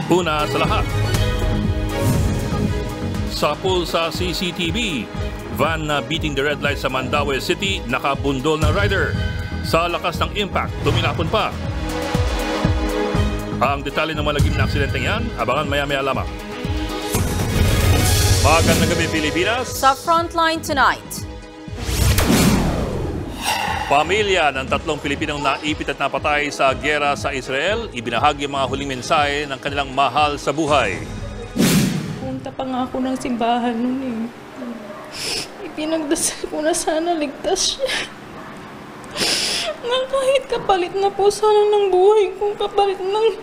Una sa lahat, sapul sa CCTV, van na beating the red light sa Mandaue City, nakabundol ng rider. Sa lakas ng impact, tumilapon pa. Ang detalye ng malagim na aksidenteng yan, abangan maya-maya lamang. Magandang gabi, Pilipinas. Sa Frontline tonight, pamilya ng 3 Pilipinong naipit at napatay sa gyera sa Israel, ibinahagi ang mga huling mensahe ng kanilang mahal sa buhay. Punta pa nga ako ng simbahan noon eh. Ipinagdasal ko na sana ligtas siya. Na kahit kapalit na po sana ng buhay ko, kapalit ng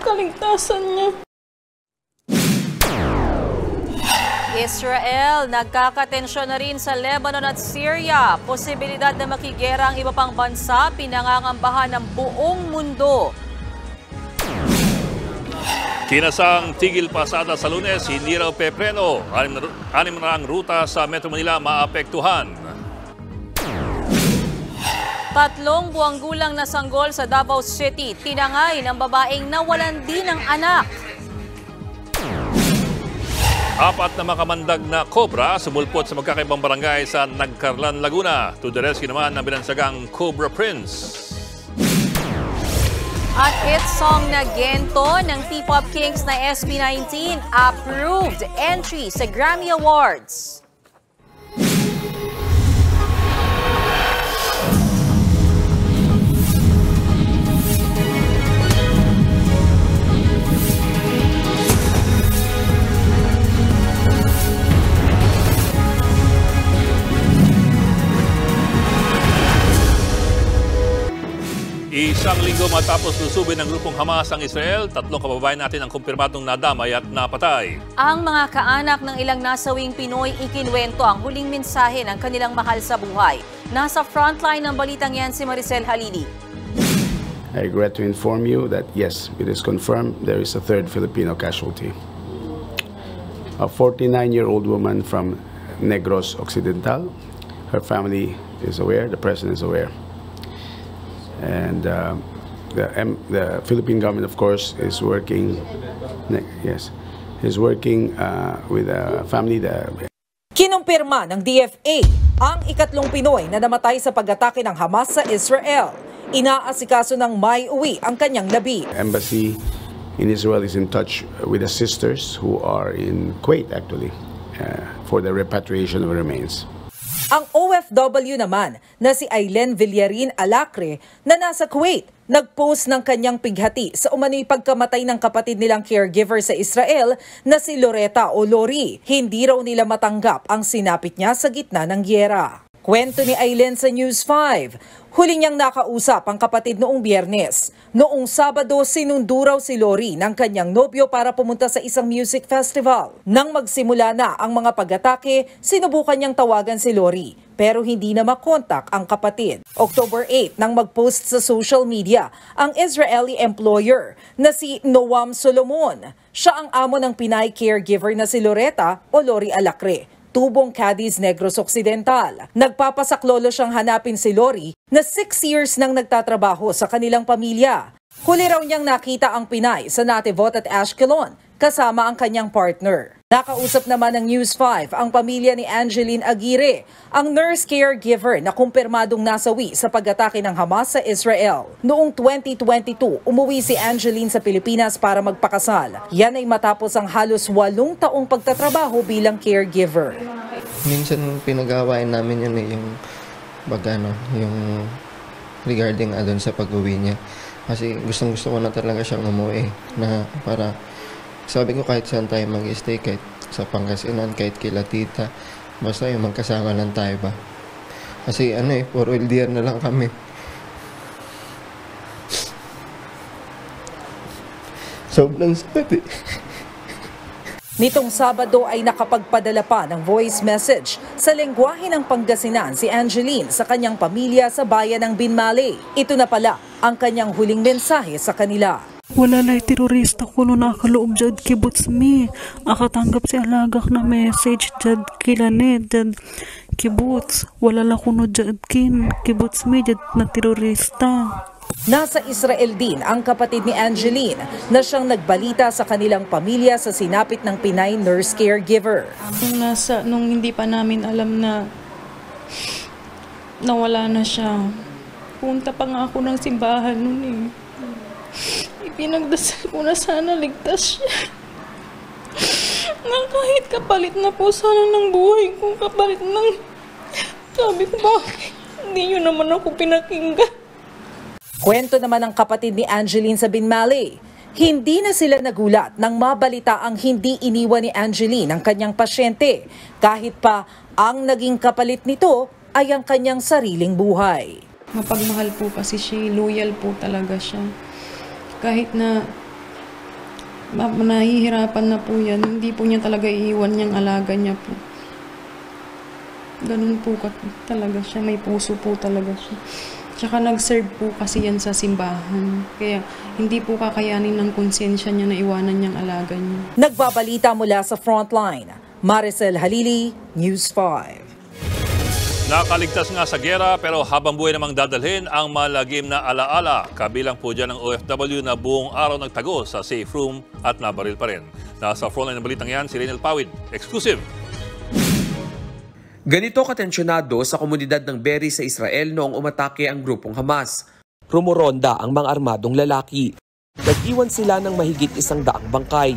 kaligtasan niya. Israel, nagkakatensyon na rin sa Lebanon at Syria. Posibilidad na makigera ang iba pang bansa, pinangangambahan ng buong mundo. Kinasang tigil pasada sa Lunes, hindi raw pepreno. 6 na ang ruta sa Metro Manila maapektuhan. 3 buwang gulang na sanggol sa Davao City, tinangay ng babaeng nawalan din ng anak. 4 na makamandag na cobra sumulpot sa magkakaibang barangay sa Nagcarlan, Laguna. To the rescue naman ang binansagang Cobra Prince. At hit song na Gento ng P-Pop Kings na SB19 approved entry sa Grammy Awards. Isang linggo matapos lusubin ng grupong Hamas ang Israel, 3 kababayan natin ang kumpirmadong nadamay at napatay. Ang mga kaanak ng ilang nasawing Pinoy ikinwento ang huling mensahe ng kanilang mahal sa buhay. Nasa frontline ng balitang yan si Maricel Halili. I regret to inform you that yes, it is confirmed there is a 3rd Filipino casualty. A 49-year-old woman from Negros Occidental. Her family is aware, the president is aware. And the Philippine government, of course, is working. With a family. Kinumpirma ng DFA ang ikatlong Pinoy na namatay sa pag-atake ng Hamas sa Israel. Inaasikaso ng may uwi ang kanyang labi. Embassy in Israel is in touch with the sisters who are in Kuwait, actually, for the repatriation of remains. Ang OFW naman na si Aileen Villarin Alacre na nasa Kuwait, nagpost ng kanyang pighati sa umano'y pagkamatay ng kapatid nilang caregiver sa Israel na si Loretta o Lori. Hindi raw nila matanggap ang sinapit niya sa gitna ng gyera. Kwento ni Aileen sa News 5, huli niyang nakausap ang kapatid noong Biyernes. Noong Sabado, sinundo raw si Lori ng kanyang nobyo para pumunta sa isang music festival. Nang magsimula na ang mga pag-atake, sinubukan niyang tawagan si Lori, pero hindi na makontak ang kapatid. October 8, nang mag-post sa social media ang Israeli employer na si Noam Solomon. Siya ang amo ng Pinay caregiver na si Loretta o Lori Alacre, tubong Cadiz, Negros Occidental. Nagpapasaklolo siyang hanapin si Lori na 6 years nang nagtatrabaho sa kanilang pamilya. Huli raw niyang nakita ang Pinay sa Nativot at Ashkelon kasama ang kanyang partner. Nakausap naman ng News 5 ang pamilya ni Angeline Aguirre, ang nurse caregiver na kumpirmadong nasawi sa pag-atake ng Hamas sa Israel. Noong 2022, umuwi si Angeline sa Pilipinas para magpakasal. Yan ay matapos ang halos 8 taong pagtatrabaho bilang caregiver. Minsan pinag-aawain namin yun yung regarding doon sa pag-uwi niya. Kasi gustong-gusto ko na talaga siyang umuwi na para sabi ko kahit saan tayo mag-stay, kahit sa Pangasinan, kahit kila tita, basta yung magkasama lang tayo ba. Kasi puro LDR na lang kami. Sobrang sakit Nitong Sabado ay nakapagpadala pa ng voice message sa lengguwahe ng Pangasinan si Angeline sa kanyang pamilya sa bayan ng Binmali. Ito na pala ang kanyang huling mensahe sa kanila. Wala lay terorista ko no nakaloob jad kibuts mi. Akatanggap si alagak na message jad kilanet jad kibuts. Wala la kuno jad kin kibuts mi jad na terorista. Nasa Israel din ang kapatid ni Angeline na siyang nagbalita sa kanilang pamilya sa sinapit ng Pinay nurse caregiver. Nung hindi pa namin alam na nawala na siya, punta pa nga ako ng simbahan noon eh. Ipinagdasal ko na sana ligtas siya. Na kahit kapalit na po sana ng buhay ko, kapalit ng... Sabi ko, bakit? Hindi nyo naman ako pinakinggan. Kwento naman ng kapatid ni Angeline sa Binmaley, hindi na sila nagulat nang mabalita ang hindi iniwan ni Angeline ang kanyang pasyente, kahit pa ang naging kapalit nito ay ang kanyang sariling buhay. Mapagmahal po kasi siya, loyal po talaga siya. Kahit na nahihirapan na po yan, hindi po niya talaga iiwan niyang alaga niya po. Ganun po talaga siya, may puso po talaga siya. Tsaka nag-serve po kasi yan sa simbahan. Kaya hindi po kakayanin ng konsensya niya na iwanan niyang alaga niya. Nagbabalita mula sa Frontline, Maricel Halili, News 5. Nakaligtas nga sa gera pero habang buhay namang dadalhin ang malagim na alaala. Kabilang po dyan ang OFW na buong araw nagtago sa safe room at nabaril pa rin. Nasa Frontline ng balitang yan si Renel Pawid. Exclusive! Ganito katensyonado sa komunidad ng Be'eri sa Israel noong umatake ang grupong Hamas. Rumoronda ang mga armadong lalaki. Nag-iwan sila ng mahigit 100 bangkay.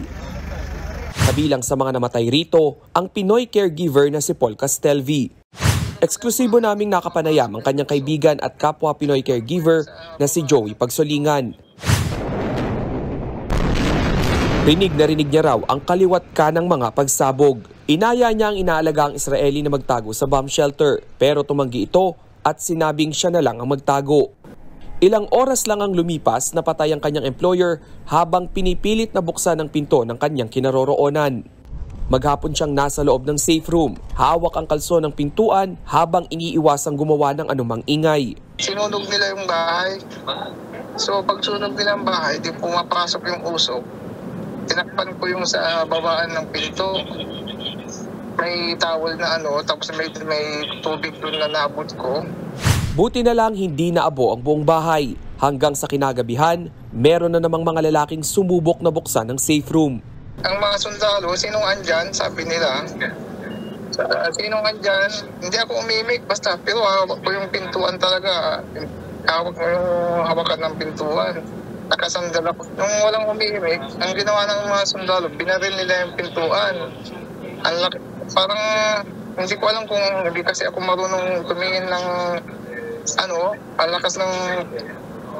Kabilang sa mga namatay rito, ang Pinoy caregiver na si Paul Castelvi. Eksklusibo naming nakapanayam ang kanyang kaibigan at kapwa Pinoy caregiver na si Joey Pagsolingan. Rinig na rinig niya raw ang kaliwat ka ng mga pagsabog. Inaya niya ang inaalagang Israeli na magtago sa bomb shelter pero tumanggi ito at sinabing siya na lang ang magtago. Ilang oras lang ang lumipas na patay ang kanyang employer habang pinipilit na buksan ang pinto ng kanyang kinaroroonan. Maghapon siyang nasa loob ng safe room, hawak ang kalso ng pintuan habang iniiwasang gumawa ng anumang ingay. Sinunog nila yung bahay. So pag sunog nila ang bahay, di pumapasok yung usok. Tinakpan ko yung sa babaan ng pinto. May towel na tapos may tubig doon na naabot ko. Buti na lang hindi naabo ang buong bahay. Hanggang sa kinagabihan, meron na namang mga lalaking sumubok na buksan ng safe room. Ang mga sundalo, sinong andyan, sabi nila. Sinong andyan, hindi ako umimik, basta pero hawak ko yung pintuan talaga. Hawak mo yung hawakan ng pintuan. Nakasandal ako. Nung walang umimik, ang ginawa ng mga sundalo, binaril nila yung pintuan. Ang laki. Parang hindi ko alam kung hindi kasi ako marunong tumingin ng ang lakas ng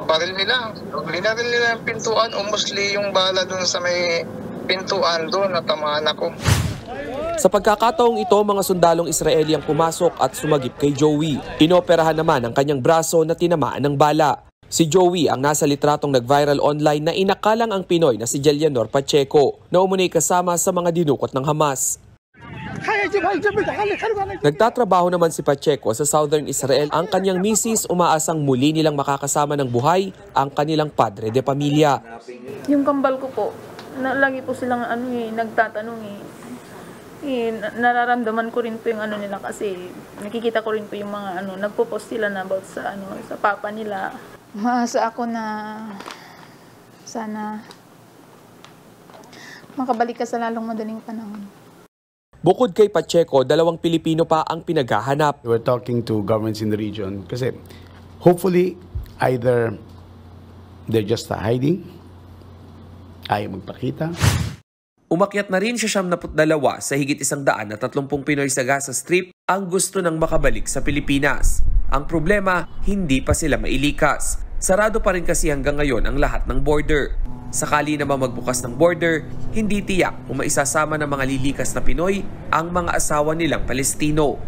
baril nila. Binaril nila yung pintuan o mostly yung bala dun sa may pintuan doon natamaan ako. Sa pagkakataong ito, mga sundalong Israeli ang pumasok at sumagip kay Joey. Inoperahan naman ang kanyang braso na tinamaan ng bala. Si Joey ang nasa litratong nag-viral online na inakalang ang Pinoy na si Jelianor Pacheco na umunay kasama sa mga dinukot ng Hamas. Nagtatrabaho naman si Pacheco sa Southern Israel. Ang kanyang misis umaasang muli nilang makakasama ng buhay ang kanilang padre de pamilya. Yung kambal ko po, lagi po silang nagtatanong nararamdaman ko rin po yung nila kasi nakikita ko rin po yung mga nagpo-post sila na about sa sa papa nila. Maasa ako na sana makabalik ka sa lalong madaling panahon. Bukod kay Pacheco, 2 Pilipino pa ang pinaghahanap. We're talking to governments in the region kasi hopefully either they're just hiding, ayaw magpakita. Umakyat na rin siya 72 sa higit 130 Pinoy sa Gaza Strip ang gusto nang makabalik sa Pilipinas. Ang problema, hindi pa sila mailikas. Sarado pa rin kasi hanggang ngayon ang lahat ng border. Sakali naman magbukas ng border, hindi tiyak kung maisasama ng mga lilikas na Pinoy ang mga asawa nilang Palestino.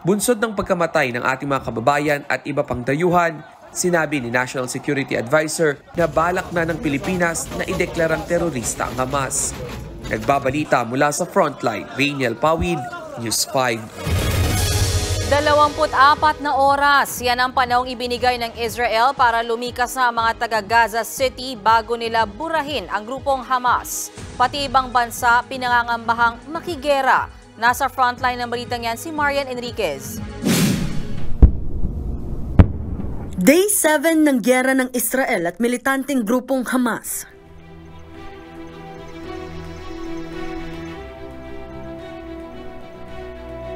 Bunsod ng pagkamatay ng ating mga kababayan at iba pang dayuhan, sinabi ni National Security Advisor na balak na ng Pilipinas na ideklarang terorista ang Hamas. Nagbabalita mula sa Frontline, Rainiel Pawid, News 5. 24 na oras. Yan ang panahong ibinigay ng Israel para lumikas na mga taga-Gaza City bago nila burahin ang grupong Hamas. Pati ibang bansa pinangangambahang makigera. Nasa frontline ng balitang yan si Marian Enriquez. Day 7 ng giyera ng Israel at militanteng grupong Hamas.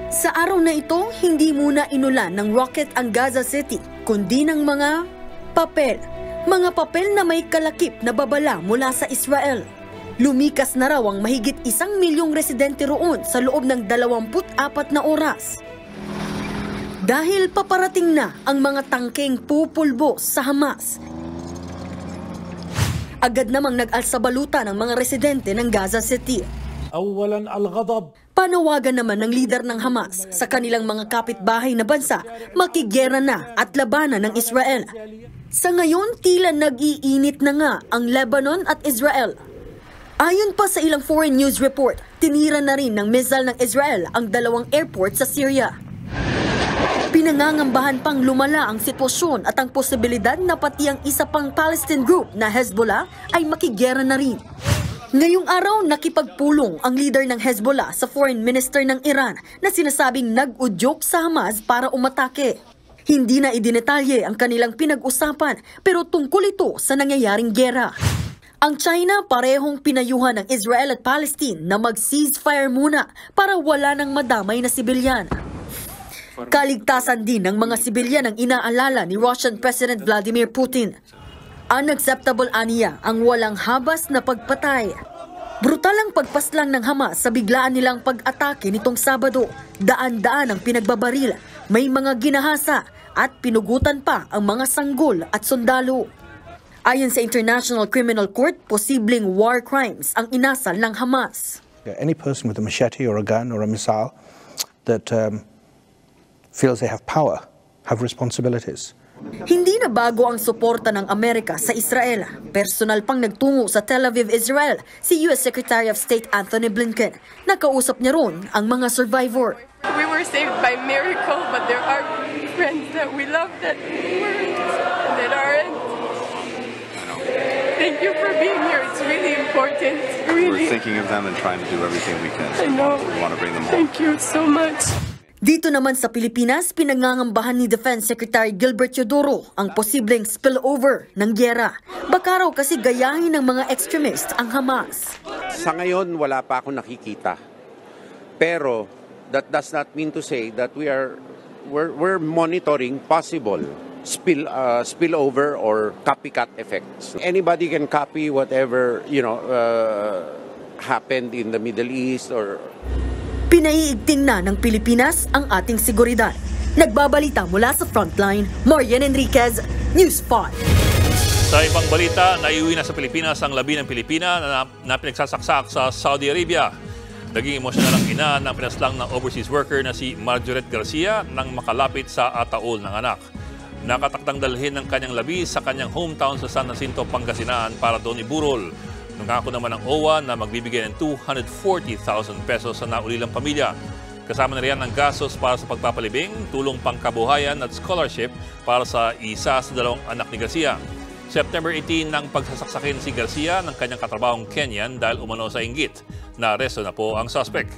Sa araw na ito, hindi muna inulan ng rocket ang Gaza City, kundi ng mga papel. Mga papel na may kalakip na babala mula sa Israel. Lumikas na raw ang mahigit 1 milyong residente roon sa loob ng 24 na oras. Dahil paparating na ang mga tangkeng pupulbos sa Hamas. Agad namang nag-alsabaluta ng mga residente ng Gaza City. Panawagan naman ng leader ng Hamas sa kanilang mga kapitbahay na bansa, makigera na at labanan ng Israel. Sa ngayon, tila nag-iinit na nga ang Lebanon at Israel. Ayon pa sa ilang foreign news report, tinira na rin ng missile ng Israel ang 2 airport sa Syria. Pinangangambahan pang lumala ang sitwasyon at ang posibilidad na pati ang isa pang Palestine group na Hezbollah ay makigera na rin. Ngayong araw, nakipagpulong ang leader ng Hezbollah sa foreign minister ng Iran na sinasabing nag-udyok sa Hamas para umatake. Hindi na idinetalye ang kanilang pinag-usapan pero tungkol ito sa nangyayaring gera. Ang China parehong pinayuhan ng Israel at Palestine na mag-ceasefire muna para wala nang madamay na sibilyan. Kaligtasan din ng mga sibilyan ang inaalala ni Russian President Vladimir Putin. Unacceptable aniya ang walang habas na pagpatay. Brutal ang pagpaslang ng Hamas sa biglaan nilang pag-atake nitong Sabado. Daan-daan ang pinagbabaril, may mga ginahasa at pinugutan pa ang mga sanggol at sundalo. Ayon sa International Criminal Court, posibleng war crimes ang inasal ng Hamas. Any person with a machete or a gun or a missile that feels they have power, have responsibilities. Hindi na bago ang suporta ng Amerika sa Israel. Personal pang nagtungo sa Tel Aviv, Israel, si U.S. Secretary of State Anthony Blinken. Nakausap niya ron ang mga survivor. We were saved by miracle, but there are friends that we love that weren't, that aren't. Thank you for being here. It's really important. Really. We're thinking of them and trying to do everything we can. I know. We want to bring them home. Thank you so much. Dito naman sa Pilipinas, pinangangambahan ni Defense Secretary Gilbert Teodoro ang posibleng spillover ng giyera. Baka raw kasi gayahin ng mga extremist ang Hamas. Sa ngayon, wala pa akong nakikita. Pero that does not mean to say that we're monitoring possible spillover or copycat effects. Anybody can copy whatever happened in the Middle East or. Pinaiigting na ng Pilipinas ang ating seguridad. Nagbabalita mula sa Frontline, Marian Enriquez, News 5. Sa ibang balita, naiuwi na sa Pilipinas ang labi ng Pilipina na pinagsasaksak sa Saudi Arabia. Naging emosyonal ang ina ng pinaslang ng overseas worker na si Marjoret Garcia nang makalapit sa ataol ng anak. Nakatakdang dalhin ng kanyang labi sa kanyang hometown sa San Jacinto, Pangasinan para doon iburol. Nangako naman ng OWA na magbibigay ng 240,000 pesos sa naulilang pamilya. Kasama na riyan ang gastos para sa pagpapalibing, tulong pangkabuhayan at scholarship para sa isa sa 2 anak ni Garcia. September 18 nang pagsasaksakin si Garcia ng kanyang katrabahong Kenyan dahil umano sa inggit. Naaresto na po ang suspect.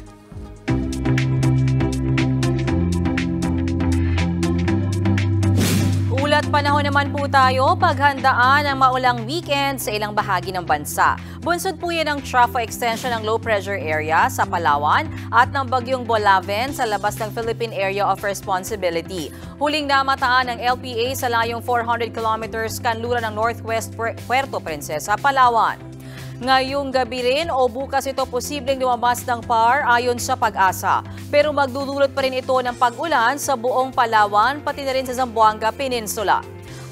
Ulat panahon naman po tayo, paghandaan ang maulang weekend sa ilang bahagi ng bansa. Bunsod po yan ng trough extension ng low pressure area sa Palawan at ng bagyong Bolaven sa labas ng Philippine Area of Responsibility. Huling namataan ng LPA sa layong 400 kilometers kanluran ng Northwest Puerto Princesa, Palawan. Ngayong gabi rin o bukas ito posibleng lumabas ng PAR ayon sa Pag-asa. Pero magdudulot pa rin ito ng pag-ulan sa buong Palawan pati na rin sa Zamboanga Peninsula.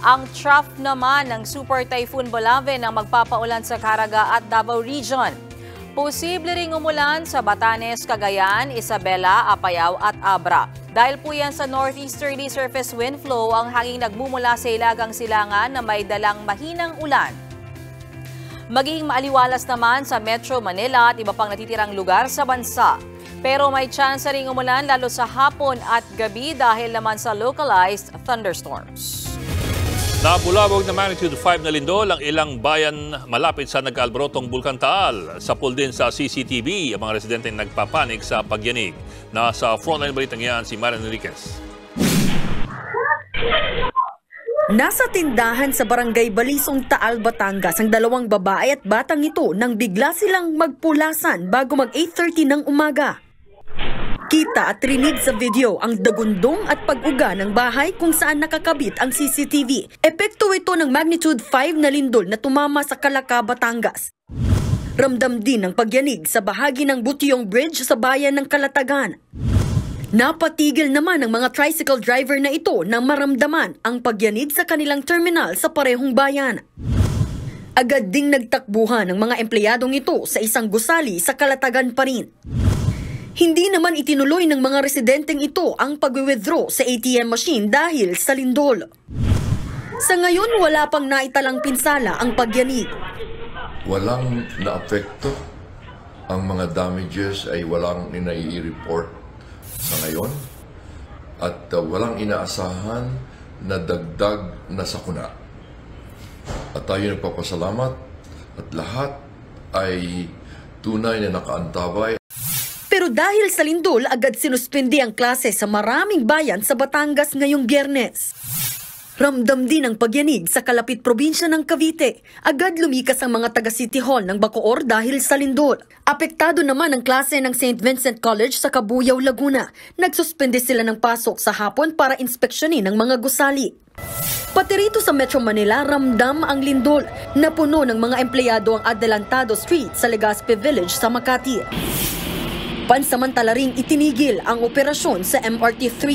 Ang trough naman ng Super Typhoon Bolaven ang magpapaulan sa Caraga at Davao Region. Posible ring umulan sa Batanes, Cagayan, Isabela, Apayao at Abra. Dahil po yan sa northeasterly surface wind flow ang hanging nagmumula sa Ilagang Silangan na may dalang mahinang ulan. Magiging maaliwalas naman sa Metro Manila at iba pang natitirang lugar sa bansa. Pero may chance ring umulan lalo sa hapon at gabi dahil naman sa localized thunderstorms. Nabulabog na magnitude 5 na lindol ang ilang bayan malapit sa nag-alborotong Bulkan Taal. Sapul din sa CCTV ang mga residente nagpapanik sa pagyanig. Nasa frontline balitang yan si Marian Enriquez. Nasa tindahan sa Barangay Balisong, Taal, Batangas ang dalawang babae at batang ito nang bigla silang magpulasan bago mag 8:30 ng umaga. Kita at rinig sa video ang dagundong at pag-uga ng bahay kung saan nakakabit ang CCTV. Epekto ito ng magnitude 5 na lindol na tumama sa Calaca, Batangas. Ramdam din ang pagyanig sa bahagi ng Butyong Bridge sa bayan ng Calatagan. Napatigil naman ang mga tricycle driver na ito nang maramdaman ang pagyanig sa kanilang terminal sa parehong bayan. Agad ding nagtakbuhan ang mga empleyadong ito sa isang gusali sa Calatagan pa rin. Hindi naman itinuloy ng mga residenteng ito ang pag-withdraw sa ATM machine dahil sa lindol. Sa ngayon, wala pang naitalang pinsala ang pagyanig. Walang naapekto. Ang mga damages ay walang nai-report sa ngayon at walang inaasahan na dagdag na sakuna. At tayo nagpapasalamat at lahat ay tunay na nakaantabay. Pero dahil sa lindol, agad sinuspindi ang klase sa maraming bayan sa Batangas ngayong Biyernes. Ramdam din ang pagyanig sa kalapit probinsya ng Cavite. Agad lumikas ang mga taga City Hall ng Bacoor dahil sa lindol. Apektado naman ang klase ng St. Vincent College sa Cabuyao, Laguna. Nagsuspende sila ng pasok sa hapon para inspeksyonin ang mga gusali. Pati rito sa Metro Manila, ramdam ang lindol. Napuno ng mga empleyado ang Adelantado Street sa Legazpi Village sa Makati. Pansamantala ring itinigil ang operasyon sa MRT-3.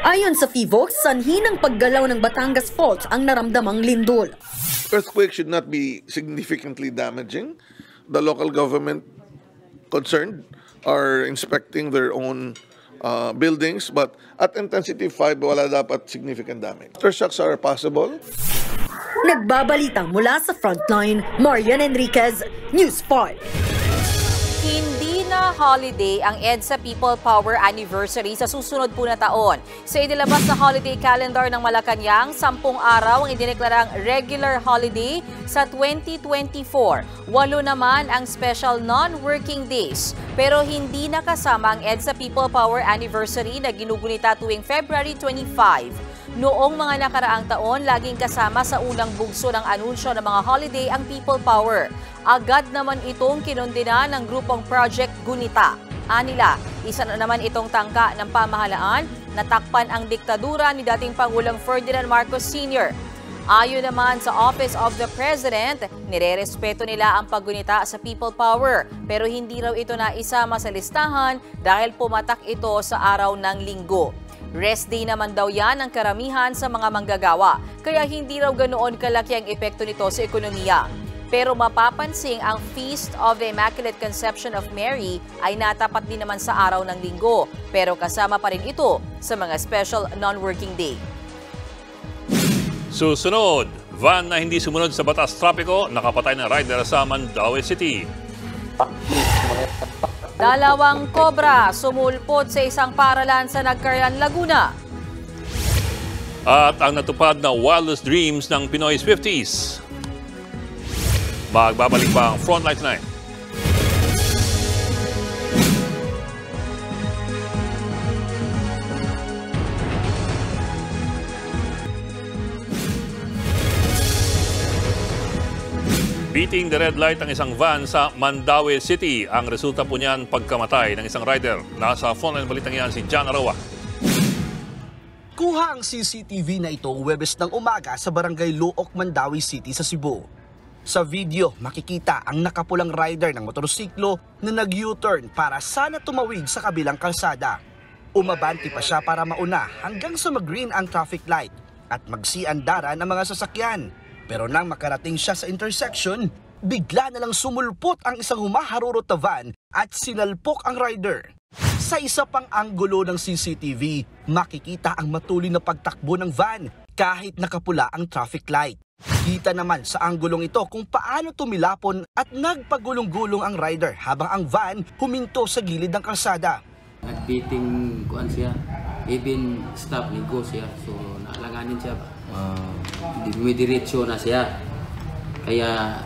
Ayon sa FIVOX, sanhi ng paggalaw ng Batangas Fault ang naramdamang lindol. Earthquake should not be significantly damaging. The local government concerned are inspecting their own buildings, but at intensity 5, wala dapat significant damage. Aftershocks are possible. Nagbabalita mula sa Frontline, Marian Enriquez, News 5. Hindi na holiday ang EDSA People Power Anniversary sa susunod po na taon. Sa inilabas na holiday calendar ng Malacanang, 10 araw ang idineklarang regular holiday sa 2024. 8 naman ang special non-working days. Pero hindi nakasama ang EDSA People Power Anniversary na ginugunita tuwing February 25. Noong mga nakaraang taon, laging kasama sa unang bugso ng anunsyo ng mga holiday ang People Power. Agad naman itong kinondena ng grupong Project Gunita. Anila, isa na naman itong tangka ng pamahalaan na takpan ang diktadura ni dating Pangulong Ferdinand Marcos Sr. Ayon naman sa Office of the President, nirerespeto nila ang paggunita sa People Power pero hindi raw ito naisama sa listahan dahil pumatak ito sa araw ng Linggo. Rest day naman daw yan ang karamihan sa mga manggagawa, kaya hindi raw ganoon kalaki ang epekto nito sa ekonomiya. Pero mapapansin ang Feast of the Immaculate Conception of Mary ay natapat din naman sa araw ng Linggo, pero kasama pa rin ito sa mga special non-working day. Susunod, van na hindi sumunod sa batas trapiko, nakapatay ng rider sa Mandaue City. 2 kobra sumulpot sa isang paralan sa Nagcarlan, Laguna. At ang natupad na wildest dreams ng Pinoy Swifties. Magbabalik pa ang Frontline tonight. Beating the red light ang isang van sa Mandaue City. Ang resulta po niyan pagkamatay ng isang rider. Nasa Frontline balitang yan si John Arawa. Kuha ang CCTV na ito Huwebes ng umaga sa Barangay Luok, Mandaue City sa Cebu. Sa video, makikita ang nakapulang rider ng motorsiklo na nag-U-turn para sana tumawid sa kabilang kalsada. Umabanti pa siya para mauna hanggang sa mag-green ang traffic light at magsiandaran ang mga sasakyan. Pero nang makarating siya sa intersection, bigla na lang sumulpot ang isang humaharurot na van at sinalpok ang rider. Sa isa pang anggulo ng CCTV, makikita ang matuloy na pagtakbo ng van kahit nakapula ang traffic light. Kita naman sa anggulong ito kung paano tumilapon at nagpagulong-gulong ang rider habang ang van huminto sa gilid ng kalsada. Nagbiting kuan siya, even stop, ligo siya, so naalanganin siya. Dumidiretso na siya. Kaya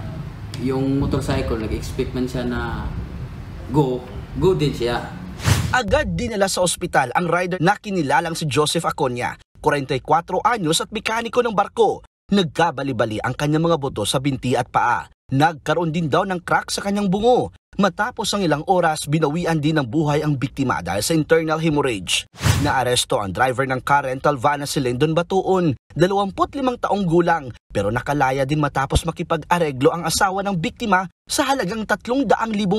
yung motorcycle, nag-expect man siya na go din siya. Agad dinala sa ospital ang rider na kinilalang si Joseph Aconia 44 anyos at mekaniko ng barko. Nagkabali-bali ang kanyang mga buto sa binti at paa. Nagkaroon din daw ng crack sa kanyang bungo. Matapos ang ilang oras, binawian din ng buhay ang biktima dahil sa internal hemorrhage. Naaresto ang driver ng car rental van na si Lyndon Batuon, 25 taong gulang, pero nakalaya din matapos makipag-areglo ang asawa ng biktima sa halagang 300,000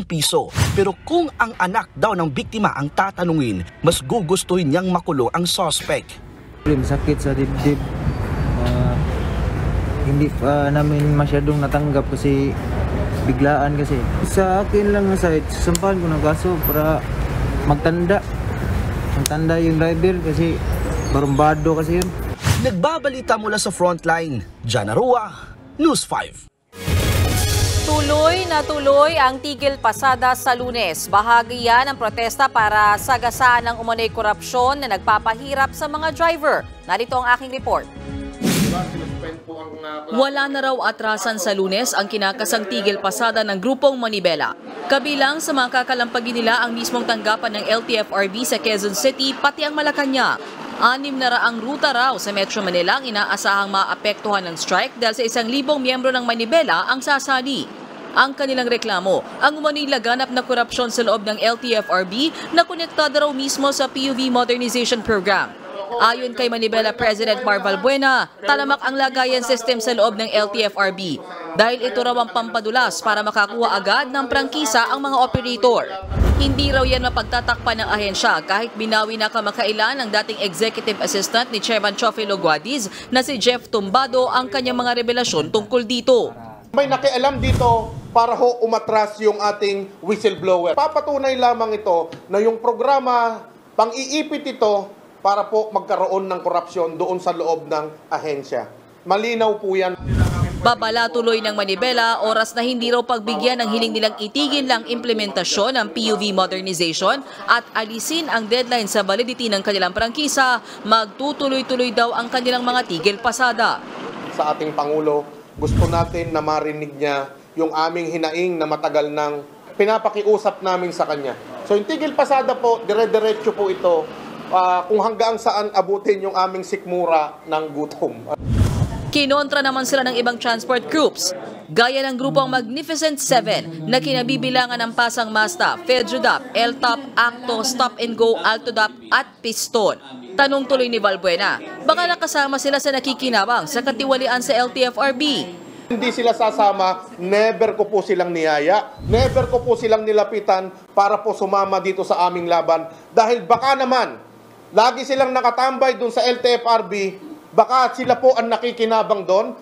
piso. Pero kung ang anak daw ng biktima ang tatanungin, mas gugustuhin niyang makulong ang suspect. Sakit sa dibdib. Hindi pa namin masyadong natanggap kasi biglaan kasi. Sa akin lang na side, sasampahan ko ng kaso para magtanda. Magtanda yung driver kasi barumbado kasi yun. Nagbabalita mula sa frontline, Jana Rua, News 5. Tuloy na tuloy ang tigil pasada sa Lunes. Bahagi yan ng protesta para sagasaan ng umano'y korupsyon na nagpapahirap sa mga driver. Narito ang aking report. Wala na raw atrasan sa Lunes ang kinakasang tigil pasada ng grupong Manibela. Kabilang sa mga kakalampagin nila ang mismong tanggapan ng LTFRB sa Quezon City pati ang Malacanang. 600 ruta raw sa Metro Manila ang inaasahang maapektuhan ng strike dahil sa 1,000 miyembro ng Manibela ang sasali. Ang kanilang reklamo, ang umano'y laganap na korupsyon sa loob ng LTFRB na konektado raw mismo sa PUV Modernization Program. Ayon kay Manibela President Marval Buena, talamak ang lagayan system sa loob ng LTFRB dahil ito raw ang pampadulas para makakuha agad ng prangkisa ang mga operator. Hindi raw yan mapagtatakpan ng ahensya kahit binawi na kamakailan ng dating executive assistant ni Chairman Chofilo Guadiz na si Jeff Tumbado ang kanyang mga revelasyon tungkol dito. May nakialam dito para ho umatras yung ating whistleblower. Papatunay lamang ito na yung programa pang-iipit ito para po magkaroon ng korupsyon doon sa loob ng ahensya. Malinaw po yan. Babala tuloy ng Manibela, oras na hindi raw pagbigyan ng hiling nilang itigil lang implementasyon ng PUV modernization at alisin ang deadline sa validity ng kanilang prangkisa, magtutuloy-tuloy daw ang kanilang mga tigil pasada. Sa ating Pangulo, gusto natin na marinig niya yung aming hinaing na matagal nang pinapakiusap namin sa kanya. So yung tigil pasada po, dire-diretso po ito kung hanggang saan abutin yung aming sikmura ng gutom. Kinontra naman sila ng ibang transport groups, gaya ng grupong Magnificent 7 na kinabibilangan ng Pasang Masta, Fedrodap, LTOP, Acto, Stop and Go, Altodap at Piston. Tanong tuloy ni Valbuena, baka nakasama sila sa nakikinabang sa katiwalian sa LTFRB. Hindi sila sasama, never ko po silang niyaya, never ko po silang nilapitan para po sumama dito sa aming laban. Dahil baka naman, lagi silang nakatambay dun sa LTFRB, baka sila po ang nakikinabang doon.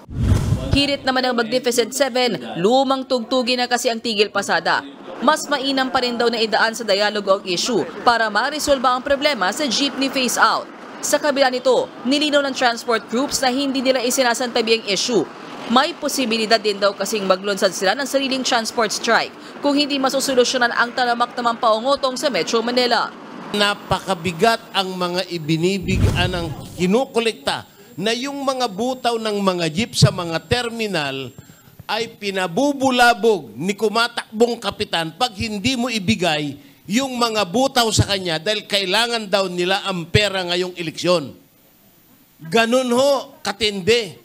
Hirit naman ng Magnificent 7, lumang tugtugin na kasi ang tigil pasada. Mas mainam pa rin daw na idaan sa dialogo ang issue para ma-resolba ang problema sa jeepney phase-out. Sa kabila nito, nilinaw ng transport groups na hindi nila isinasantabi ang issue. May posibilidad din daw kasing maglunsad sila ng sariling transport strike kung hindi masusolusyonan ang talamak namang paungutong sa Metro Manila. Napakabigat ang mga ibinibigyan ng kinukolekta na yung mga butaw ng mga jeep sa mga terminal ay pinabubulabog ni kumatakbong kapitan pag hindi mo ibigay yung mga butaw sa kanya dahil kailangan daw nila ang pera ngayong eleksyon. Ganun ho, katindi.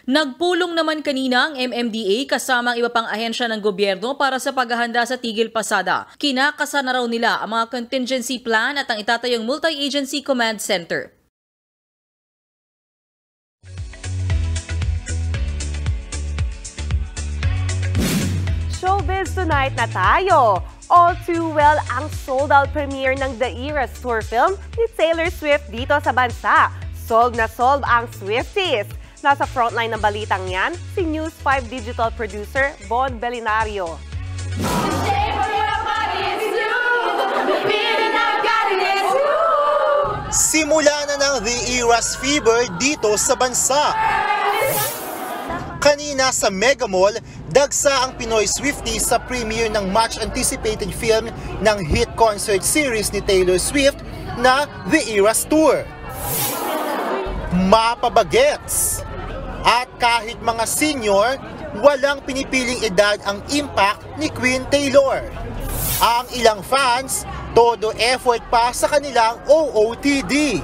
Nagpulong naman kanina ang MMDA kasama ang iba pang ahensya ng gobyerno para sa paghahanda sa tigil pasada. Kinakasa na raw nila ang mga contingency plan at ang itatayong multi-agency command center. Showbiz tonight na tayo! All too well ang sold-out premiere ng The Eras Tour film ni Taylor Swift dito sa bansa. Sold na sold ang Swifties! Nasa frontline ng balitang yan, si News 5 digital producer Bon Belinario. Simula na ng The Eras fever dito sa bansa. Kanina sa Mega Mall, dagsa ang Pinoy Swifties sa premiere ng much-anticipated film ng hit concert series ni Taylor Swift na The Eras Tour. Mapabagets! At kahit mga senior, walang pinipiling edad ang impact ni Queen Taylor. Ang ilang fans, todo effort pa sa kanilang OOTD.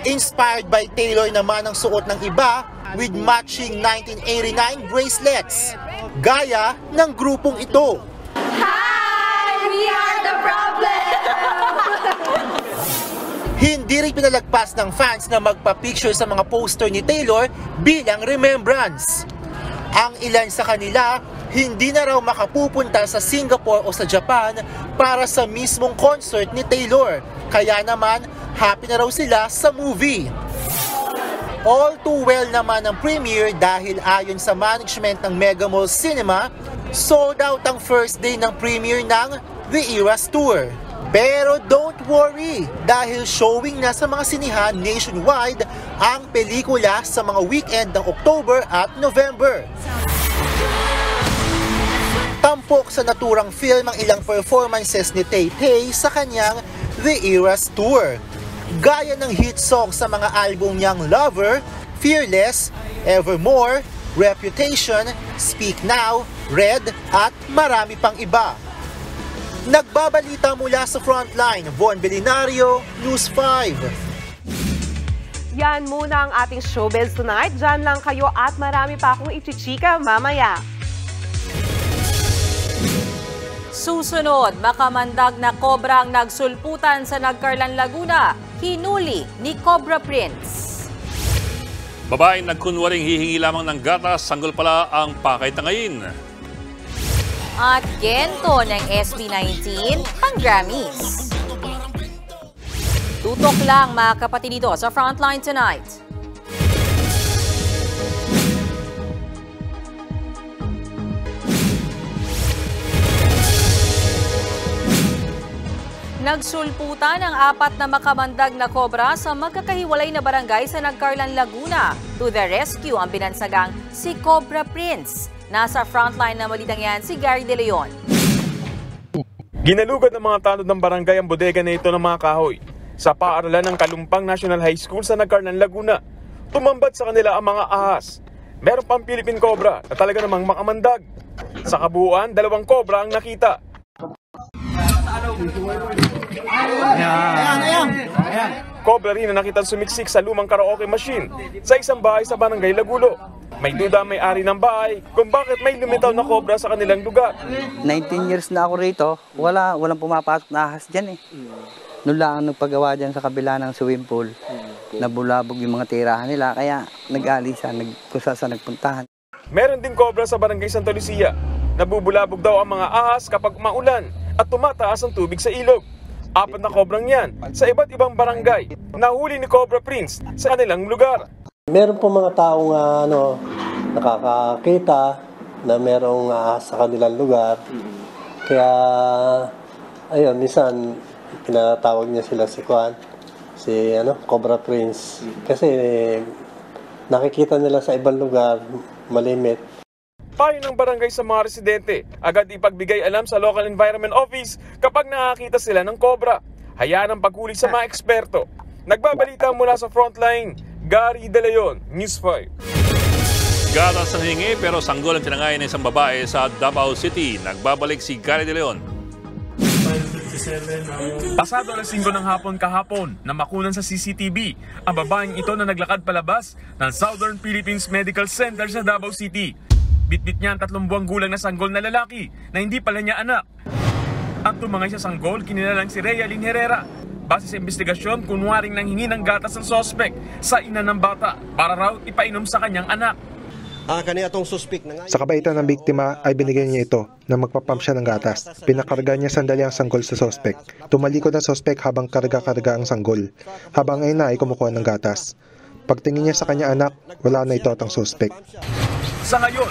Inspired by Taylor naman ang suot ng iba with matching 1989 bracelets. Gaya ng grupong ito. Hi! We are the problem! Hindi rin pinalagpas ng fans na magpa-picture sa mga poster ni Taylor bilang remembrance. Ang ilan sa kanila, hindi na raw makapupunta sa Singapore o sa Japan para sa mismong concert ni Taylor. Kaya naman, happy na raw sila sa movie. All too well naman ang premiere dahil ayon sa management ng Mega Mall Cinema, sold out ang first day ng premiere ng The Eras Tour. Pero don't worry dahil showing na sa mga sinihan nationwide ang pelikula sa mga weekend ng October at November. Tampok sa naturang film ang ilang performances ni Tay-Tay sa kanyang The Eras Tour. Gaya ng hit song sa mga album niyang Lover, Fearless, Evermore, Reputation, Speak Now, Red at marami pang iba. Nagbabalita mula sa Frontline, Von Belinario, News 5. Yan muna ang ating showbiz tonight. Diyan lang kayo at marami pa akong ichichika mamaya. Susunod, makamandag na kobra ang nagsulputan sa Nagcarlan, Laguna. Hinuli ni Cobra Prince. Babaeng nagkunwaring hihingi lamang ng gatas, sanggol pala ang pakaitangayin. At gento ng SB19 ang Grammys. Tutok lang mga kapatid dito sa Frontline tonight. Nagsulputan ang 4 na makamandag na kobra sa magkakahiwalay na barangay sa Nagcarlan, Laguna. To the rescue ang binansagang si Cobra Prince. Nasa frontline na balitang yan si Gary De Leon. Ginalugad ng mga tanod ng barangay ang bodega na ito ng mga kahoy sa paaralan ng Kalumpang National High School sa Nagcarlan, Laguna. Tumambad sa kanila ang mga ahas. Meron pang Philippine Cobra na talaga namang makamandag. Sa kabuuan, 2 kobra ang nakita. Cobra rin na nakita sumiksik sa lumang karaoke machine sa isang bahay sa Barangay Lagulo. May duda ang may-ari ng bahay kung bakit may lumitaw na cobra sa kanilang lugar. 19 years na ako rito, walang pumapasok na ahas dyan eh. Noon lang ang nagpagawa dyan sa kabila ng swimming pool. Nabulabog yung mga tirahan nila, kaya nag-alisa, kusa sa nagpuntahan. Meron din cobra sa Barangay Santa Lucia. Nabubulabog daw ang mga ahas kapag maulan at tumataas ang tubig sa ilog. 4 na kobrang yan sa iba't ibang barangay. Nahuli ni Cobra Prince sa kanilang lugar. Meron po mga taong nakakakita na merong sa kanilang lugar. Kaya, ayun, minsan pinatawag niya sila si Cobra Prince. Kasi nakikita nila sa ibang lugar, malimit. Payo ng barangay sa mga residente, agad ipagbigay alam sa Local Environment Office kapag nakakita sila ng cobra. Hayaan ang paghuli sa mga eksperto. Nagbabalita mula sa Frontline, Gary De Leon, News 5. Gatas ang hingi pero sanggol ang tinangayan ng isang babae sa Davao City. Nagbabalik si Gary De Leon. Pasado alas 5 ng hapon kahapon na makunan sa CCTV ang babaeng ito na naglakad palabas ng Southern Philippines Medical Center sa Davao City. Bitbit niya ang 3 buwang gulang na sanggol na lalaki na hindi pala niya anak. Ang tumangay sa sanggol, kinilalang si Realyn Herrera. Base sa investigasyon, kunwaring nanghingi ng gatas ng sospek sa ina ng bata para raw ipainom sa kanyang anak. Sa kabaitan ng biktima ay binigyan niya ito na magpapump siya ng gatas. Pinakarga niya sandali ang sanggol sa sospek. Tumalikod ang sospek habang karga-karga ang sanggol. Habang ang ina ay kumukuha ng gatas. Pagtingin niya sa kanya anak, wala na ito ang sospek. Sa ngayon,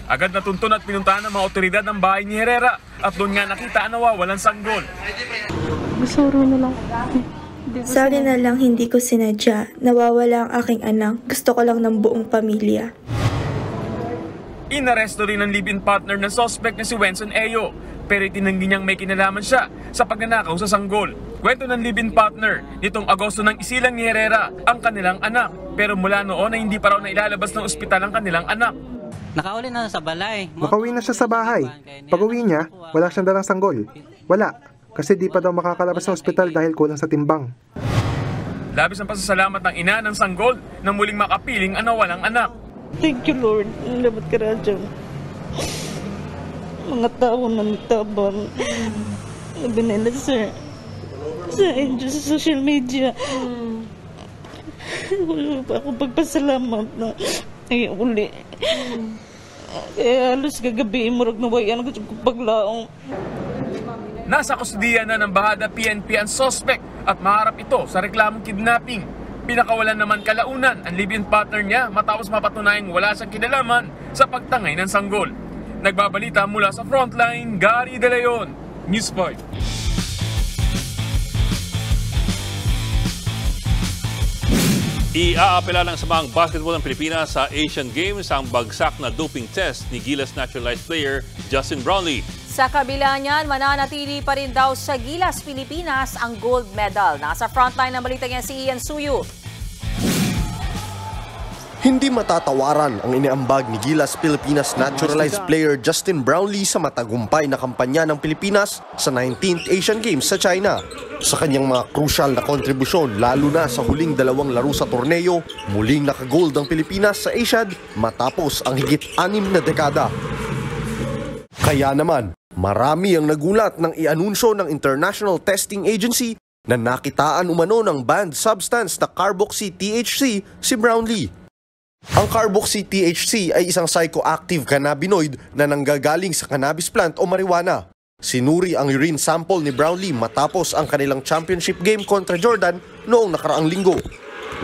agad natuntun at pinuntahan ng mga otoridad ng bahay ni Herrera at doon nga nakita ang nawawalang sanggol. Masuro na lang. Sa akin na lang hindi ko sinadya. Nawawala ang aking anak. Gusto ko lang ng buong pamilya. Inaresto rin ang live-in partner ng suspect na si Wenson Eyo, pero itinanggi niyang may kinalaman siya sa pagnanakaw sa sanggol. Kwento ng live-in partner, nitong Agosto nang isilang ni Herrera ang kanilang anak, pero mula noon ay hindi pa raw nailalabas ng ospital ang kanilang anak. Nakauli na sa balay. Makauwi na siya sa bahay. Pag-uwi niya, wala siyang dalang sanggol. Wala, kasi di pa daw makakalabas sa ospital dahil kulang sa timbang. labis ang pasasalamat ng ina ng sanggol na muling makapiling ang nawalang anak. Thank you, Lord. Salamat ka rin dyan. Mga tao na nagtabang. Sabi nila sa NGO, sa social media. Wala pa ako pagpasalamat na ay uli. Kaya halos gagabiin mo rin nawayan ko sa paglaong. Nasa kustudiya na ng Bahada PNP ang suspect at maharap ito sa reklamong kidnapping. Pinakawalan naman kalaunan ang live-in partner niya matapos mapatunayang wala siyang kinalaman sa pagtangay ng sanggol. Nagbabalita mula sa Frontline, Gary De Leon, News 5. Iaapela ng samahang basketball ng Pilipinas sa Asian Games ang bagsak na doping test ni Gilas naturalized player Justin Brownlee. Sa kabila niyan, mananatili pa rin daw sa Gilas Pilipinas ang gold medal. Nasa frontline ng balita niya si Ian Suyu. Hindi matatawaran ang iniambag ni Gilas Pilipinas naturalized player Justin Brownlee sa matagumpay na kampanya ng Pilipinas sa 19th Asian Games sa China. Sa kanyang mga crucial na kontribusyon, lalo na sa huling dalawang laro sa torneo, muling nakagold ang Pilipinas sa Asiad matapos ang higit 6 na dekada. Kaya naman, marami ang nagulat nang ianunsyo ng International Testing Agency na nakitaan umano ng banned substance na carboxy-THC si Brownlee. Ang carboxy-THC ay isang psychoactive cannabinoid na nanggagaling sa cannabis plant o marijuana. Sinuri ang urine sample ni Brownlee matapos ang kanilang championship game kontra Jordan noong nakaraang linggo.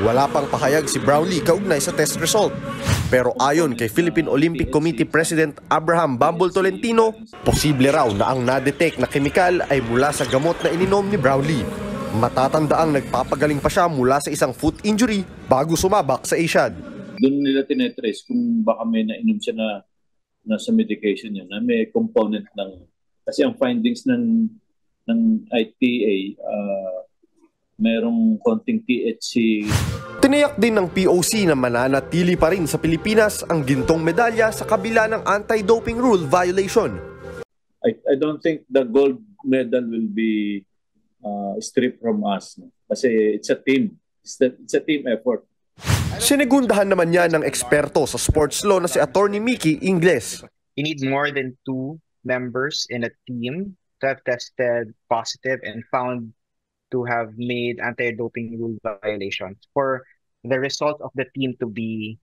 Wala pang pahayag si Brownlee kaugnay sa test result. Pero ayon kay Philippine Olympic Committee President Abraham Bambol Tolentino, posible raw na ang na-detect na kemikal ay mula sa gamot na ininom ni Brownlee. Matatandaang nagpapagaling pa siya mula sa isang foot injury bago sumabak sa Asiad. Doon nila tinetrace kung baka may nainom siya na sa medication niya na may component ng, kasi ang findings ng ITA merong konting THC. Tiniyak din ng POC na mananatili pa rin sa Pilipinas ang gintong medalya sa kabila ng anti-doping rule violation. I don't think the gold medal will be stripped from us, no? Kasi it's a team. It's a team effort. Sinigundahan naman niya ng eksperto sa sports law na si Attorney Mickey Ingles. You need more than 2 members in a team to have tested positive and found to have made anti-doping rule violations for the result of the team to be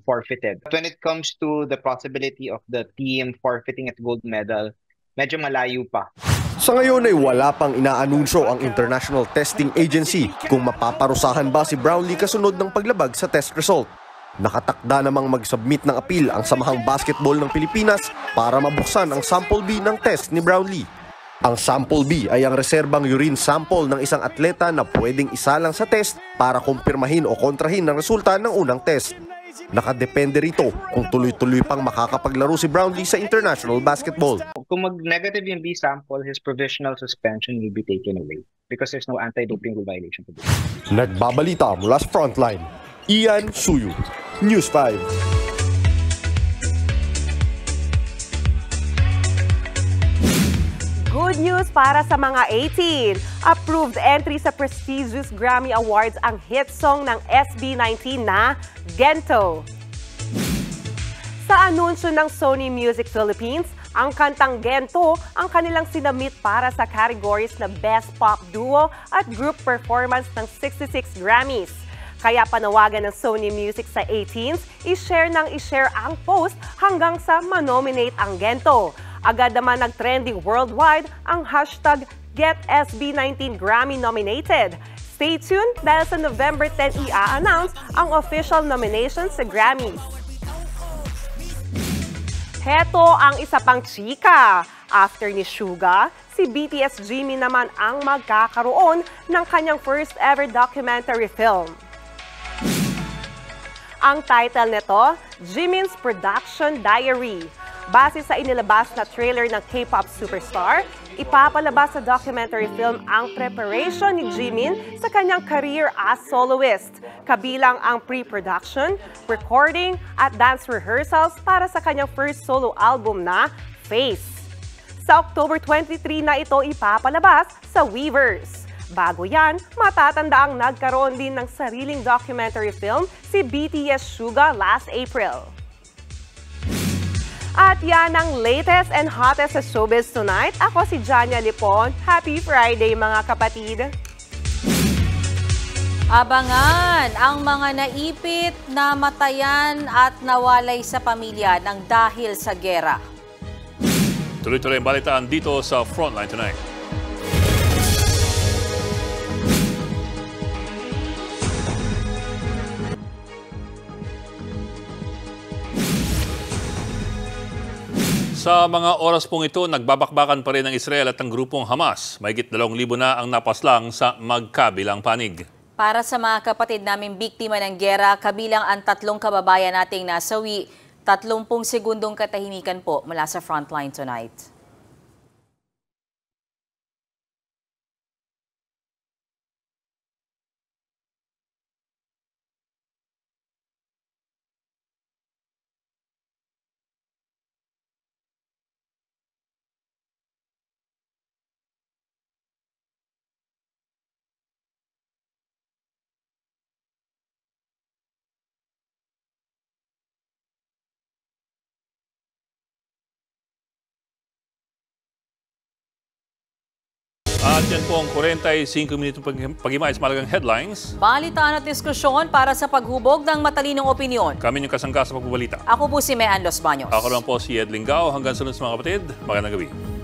forfeited. When it comes to the possibility of the team forfeiting its gold medal, medyo malayo pa. Sa ngayon ay wala pang inaanunsyo ang International Testing Agency kung mapaparusahan ba si Brownlee kasunod ng paglabag sa test result. Nakatakda namang mag-submit ng appeal ang Samahang Basketball ng Pilipinas para mabuksan ang Sample B ng test ni Brownlee. Ang Sample B ay ang reserbang urine sample ng isang atleta na pwedeng isalang sa test para kumpirmahin o kontrahin ang resulta ng unang test. Nakadepende rito kung tuloy-tuloy pang makakapaglaro si Brownlee sa international basketball. Kung mag-negative yung B sample, his provisional suspension will be taken away because there's no anti-doping rule violation. Nagbabalita mula sa Frontline, Ian Suyu, News 5. Good news para sa mga 18. Approved entry sa prestigious Grammy Awards ang hit song ng SB19 na Gento. Sa anunsyo ng Sony Music Philippines, ang kantang Gento ang kanilang sinamit para sa categories na Best Pop Duo at Group Performance ng 66 Grammys. Kaya panawagan ng Sony Music sa 18s, i-share ang post hanggang sa manominate ang Gento. Agad naman nag-trending worldwide ang hashtag GetSB19 Grammy nominated. Stay tuned dahil sa November 10 i-announce ang official nominations sa Grammys. Heto ang isa pang chika. After ni Suga, si BTS Jimin naman ang magkakaroon ng kanyang first ever documentary film. Ang title nito, Jimin's Production Diary. Base sa inilabas na trailer ng K-pop superstar, ipapalabas sa documentary film ang preparation ni Jimin sa kanyang career as soloist, kabilang ang pre-production, recording at dance rehearsals para sa kanyang first solo album na Face. Sa October 23 na ito ipapalabas sa Weverse. Bago yan, matatanda ang nagkaroon din ng sariling documentary film si BTS Suga last April. At yan ang latest and hottest sa showbiz tonight. Ako si Jania Lipon. Happy Friday mga kapatid! Abangan ang mga naipit, namatayan at nawalay sa pamilya ng dahil sa gera. Tuloy-tuloy ang balitaan dito sa Frontline Tonight. Sa mga oras pong ito, nagbabakbakan pa rin ang Israel at ang grupong Hamas. Mahigit 2,000 na ang napaslang sa magkabilang panig. Para sa mga kapatid naming biktima ng gera, kabilang ang 3 kababayan nating nasawi, 30 segundong katahimikan po mula sa Frontline Tonight. At yan po ang 45 minutong pag-imais malagang headlines. Balitaan at diskusyon para sa paghubog ng matalinong opinyon. Kami yung kasangga sa pagbabalita. Ako po si Mean Los Baños. Ako naman po si Ed Lingao. Hanggang sunod sa mga kapatid, magandang gabi.